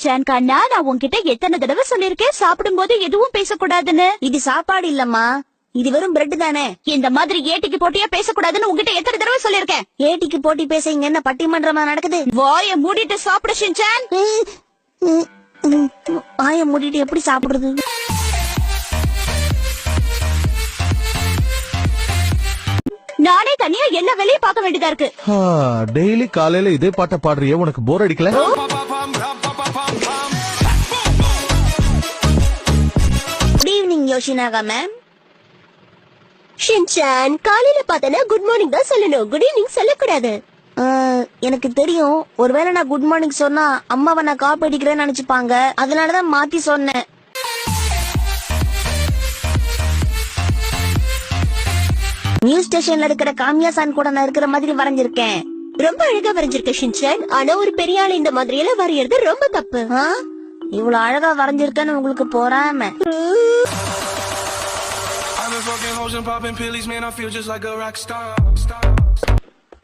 ஜான்கானா, நான் உன்கிட்ட எத்தனை தடவை சொல்லிருக்கேன் சாப்பிடும் போது எதுவும் பேசக்கூடாதுன்னு. இது சாப்பாடு இல்லம்மா, இது வெறும் பிரெட் தானே. இந்த மாதிரி ஏட்டிக்கு போட்டியா பேசக்கூடாதுன்னு உங்ககிட்ட எத்தனை தடவை சொல்லிருக்கேன். ஏட்டிக்கு போட்டி பேச இங்க என்ன பட்டிமன்றமா நடக்குது? வாய மூடிட்டு சாப்பிடு ஷின்சான். வாய மூடிட்டு எப்படி சாப்பிடுறது? நானே தனியா என்ன வேலையை பார்க்க வேண்டியதா இருக்கு. டெய்லி காலையில இதே பாட்ட பாடுறியே, உனக்கு போர் அடிக்கல? Good evening Yoshinaga ma'am. Shinchan, காலையில பார்த்தனா குட் மார்னிங் தான் சொல்லணும், குட் ஈவினிங் சொல்லக்கூடாது. எனக்கு தெரியும், ஒருவேளை நான் குட் மார்னிங் சொன்னா அம்மாவை நான் காப்பி அடிக்கிறேன்னு நினைச்சுப்பாங்க, அதனாலதான் மாத்தி சொன்னேன். நியூஸ் ஸ்டேஷன்ல இருக்கிற காமியாசான் கூட நான் இருக்கிற மாதிரி வரைஞ்சிருக்கேன். ரொம்ப அழகா வரைஞ்சிருக்க ஷின்சான். ஆனா ஒரு பெரிய ஆள் இந்த மாதிரி எல்லாம் வரையறது ரொம்ப தப்பு. இவ்வளவு அழகா வரைஞ்சிருக்கேன்னு உங்களுக்கு போறாம.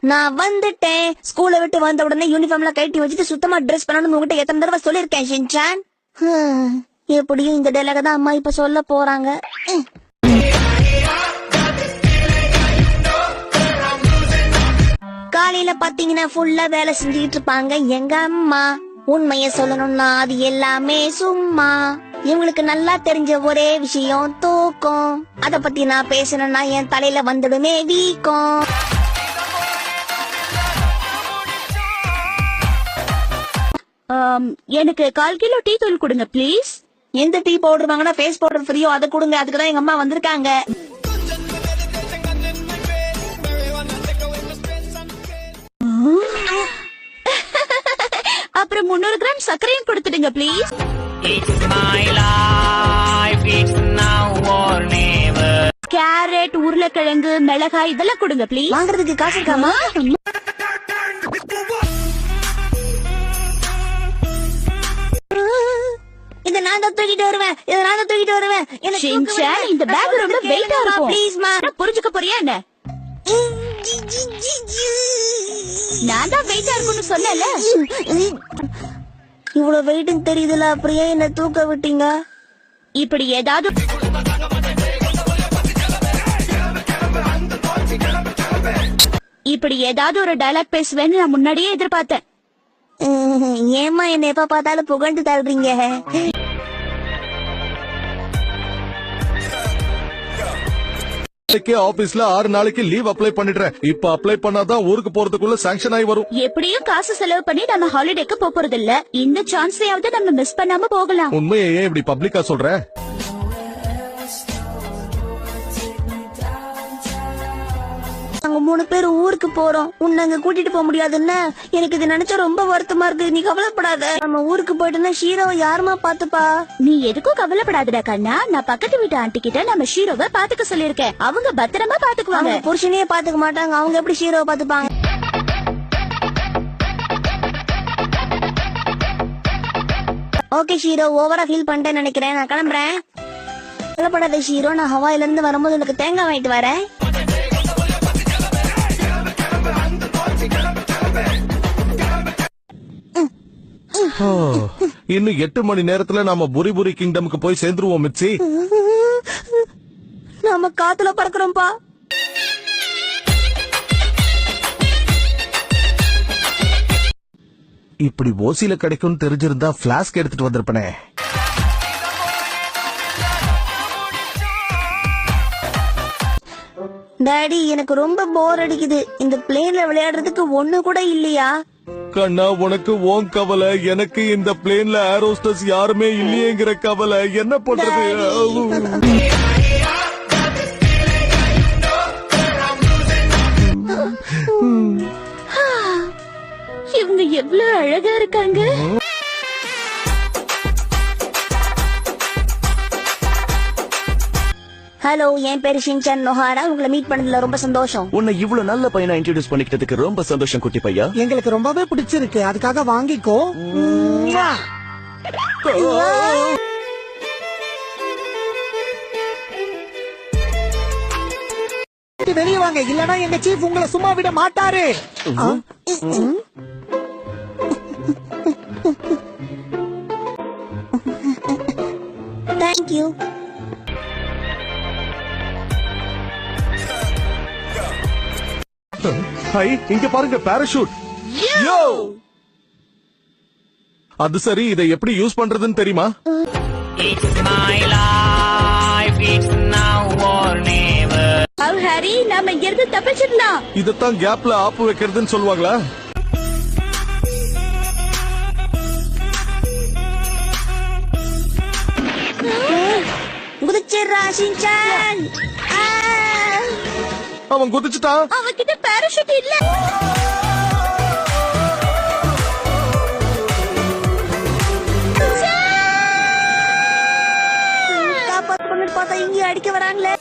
நான் வந்துட்டேன். ஸ்கூலை விட்டு வந்த உடனே யூனிஃபார்ம்ல கட்டி வச்சுட்டு சுத்தமா ட்ரெஸ் பண்ணணும்னு உங்ககிட்ட எத்தனை தடவை சொல்லிருக்கேன் ஷின்சான். எப்படியும் இந்த டைலாக தான் அம்மா இப்ப சொல்ல போறாங்க. காலையில பாத்தீங்கன்னா ஃபுல்லா வேலை செஞ்சுக்கிட்டு இருப்பாங்க எங்க அம்மா. உண்மைய சொல்லணும்னா அது எல்லாமே சும்மா. இவங்களுக்கு நல்லா தெரிஞ்ச ஒரே விஷயம் தூக்கம். அத பத்தி நான் பேசணும்னா என் தலையில வந்துடுமே வீக்கம். எனக்கு 1/4 கிலோ டீ தூள் கொடுங்க ப்ளீஸ். எந்த டீ பவுடர் வாங்கினா ஃபேஸ் பவுடர் ஃப்ரீயோ அதை கொடுங்க. அதுக்குதான் எங்க அம்மா வந்திருக்காங்க. அப்புறம் 300 கிராம் சர்க்கரையும் கொடுத்துடுங்க ப்ளீஸ். கேரட், உருளைக்கிழங்கு, மிளகாய் இதெல்லாம் கொடுங்க ப்ளீஸ். வாங்குறதுக்கு காசு இருக்காமா? இத நான் தான் தூக்கிட்டு வருவேன். ஷின்சான், இந்த பேக் ரொம்ப வெயிட்டா இருக்கும். ப்ளீஸ் மா. புரிஞ்சுக்க போறியா என்ன? நான் தான் வெயிட்டா இருக்கும்னு சொன்னேன்ல. இவ்வளவு வெயிட்னு தெரியுதுல, அப்படியே என்ன தூக்க விட்டீங்க? இப்படி ஏதாவது ஒரு டயலாக் பேசுவேன்னு நான் முன்னாடியே எதிர்பார்த்தேன். ஏமா என்ன எப்ப பார்த்தாலும் புகழ்ந்து தள்ளுறீங்க? ஆபீஸ்ல 6 நாளைக்கு லீவ் அப்ளை பண்ணிடுறேன். இப்ப அப்ளை பண்ணாதான் ஊருக்கு போறதுக்குள்ள சாங்ஷன் ஆகி வரும். எப்படியும் காசு செலவு பண்ணி நம்ம ஹாலிடேக்கு போறது இல்ல. இந்த சான்ஸையாவது நம்ம மிஸ் பண்ணாம போகலாம். உண்மையை ஏன் இப்படி பப்ளிக்கா சொல்ற? நாங்க 3 பேர் ஊருக்கு போறோம். உன்னை அங்க கூட்டிட்டு போக முடியாதுன்னு எனக்கு இது நினைச்சா ரொம்ப வருத்தமா இருக்கு. நீ கவலைப்படாத. நம்ம ஊருக்கு போயிட்டோம்னா ஷீரோவை யாருமா பாத்துப்பா? நீ எதுக்கும் கவலைப்படாதடா கண்ணா. நான் பக்கத்து வீட்டு ஆண்டி கிட்ட நம்ம ஷீரோவை பாத்துக்க சொல்லிருக்கேன். அவங்க பத்திரமா பாத்துக்குவாங்க. புருஷனையே பாத்துக்க மாட்டாங்க, அவங்க எப்படி ஷீரோவை பாத்துப்பாங்க? ஓகே ஷீரோ, ஓவரா ஃபீல் பண்ணிட்டேன்னு நினைக்கிறேன். நான் கிளம்புறேன். கவலைப்படாத ஷீரோ, நான் ஹவாயில இருந்து வரும்போது உனக்கு தேங்காய் வாங்கிட்டு வரேன். இன்னும் 8 மணி நேரத்துல நாம புரிபுரி கிங்டமுக்கு போய் சேர்ந்துருவோம் மிச்சி. நாம காத்துல பறக்கிறோம்பா. இப்படி ஓசில கிடைக்கும் தெரிஞ்சிருந்தா பிளாஸ்க் எடுத்துட்டு வந்திருப்பனே. டாடி, எனக்கு ரொம்ப போர் அடிக்குது. இந்த பிளேன்ல விளையாடுறதுக்கு ஒண்ணு கூட இல்லையா? கண்ணா, உனக்கு ஓன் கவலை, எனக்கு இந்த பிளேன்ல ஏரோஸ்டஸ் யாருமே இல்லையேங்கிற கவலை. என்ன பண்றது? இவங்க எவ்வளவு அழகா இருக்காங்க. ஹலோ, என் பேரு ஷின்சான் நொஹாரா. உங்களை மீட் பண்ணதுல ரொம்ப சந்தோஷம். உன்னை இவ்வளவு நல்ல பையனா இன்ட்ரோடியூஸ் பண்ணிக்கிட்டதுக்கு ரொம்ப சந்தோஷம் குட்டி பையா. எங்களுக்கு ரொம்பவே பிடிச்சிருக்கு, அதுக்காக வாங்கிக்கோ. வெளியே வாங்க, இல்லனா எங்க சீஃப் உங்களை சும்மா விட மாட்டாரு. தேங்க்யூ. ஹை, இங்க பாருங்க பாராஷூட். யோ! அது சரி, இதை எப்படி யூஸ் பண்றதுன்னு தெரியுமா? ஹாரி, நாம இங்க இருந்து தப்பிச்சிடலாம். இதத்தான் கேப்ல ஆப்பு வைக்கிறதுன்னு சொல்லுவாங்களா? குதிச்சிடுறா ஷின்சான். அவன் குதிச்சுட்டான். அவன்கிட்ட பாராஷூட் இல்ல. காப்பாத்து பார்த்தா இங்கே அடிக்க வராங்களே.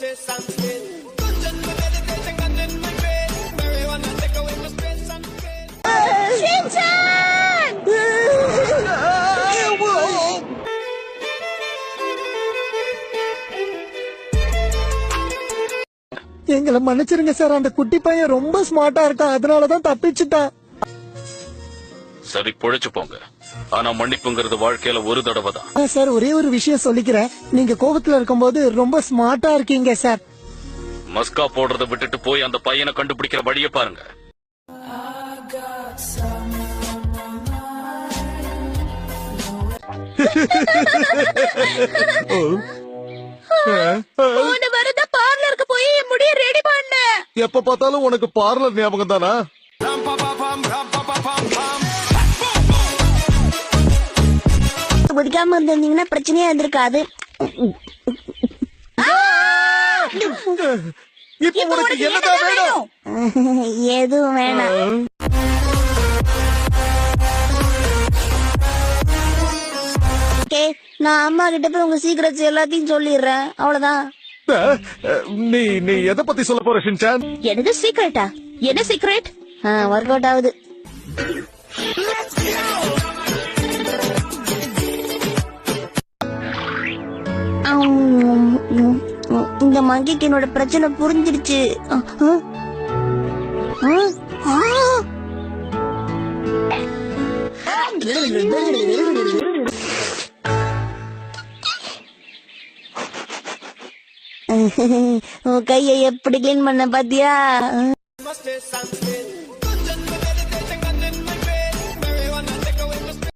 எங்களை மன்னிச்சிருங்க சார், அந்த குட்டி பையன் ரொம்ப ஸ்மார்ட்டா இருக்கான், அதனாலதான் தப்பிச்சுட்டான். சரி, பொழைச்சு போங்க. ஆனா மன்னிப்புங்கிறது வாழ்க்கையில ஒரு தடவை தான். சார், ஒரே ஒரு விஷயம் சொல்லிக்கிறேன், நீங்க கோபத்துல இருக்கும்போது ரொம்ப ஸ்மார்ட்டா இருக்கீங்க சார். மஸ்கா போடுறத விட்டுட்டு போய் அந்த பையனை கண்டுபிடிக்கிற வழியை பாருங்க. போன வாரம் தான் பார்லருக்கு போய் என் முடிய ரெடி பண்ணேன். எப்ப பார்த்தாலும் உனக்கு பார்லர் ஞாபகம் தானா? பிடிக்காம இருந்தீங்கன்னா பிரச்சனையா இருந்திருக்காது. இப்ப உனக்கு என்னதான் வேணும்? எதுவும் வேணாம். ஓகே, நான் அம்மா கிட்ட போய் உங்க சீக்கிரட்ஸ் எல்லாத்தையும் சொல்லிடுறேன், அவ்வளவுதான். நீ நீ எதை பத்தி சொல்ல போற ஷின்சான்? என்னது சீக்ரெட்டா? என்ன சீக்ரெட்? ஒர்க் அவுட் ஆகுது. இந்த மங்கிக்கு என்னோட பிரச்சனை புரிஞ்சிருச்சு. கையை எப்படி கிளீன் பண்ண பாத்தியா?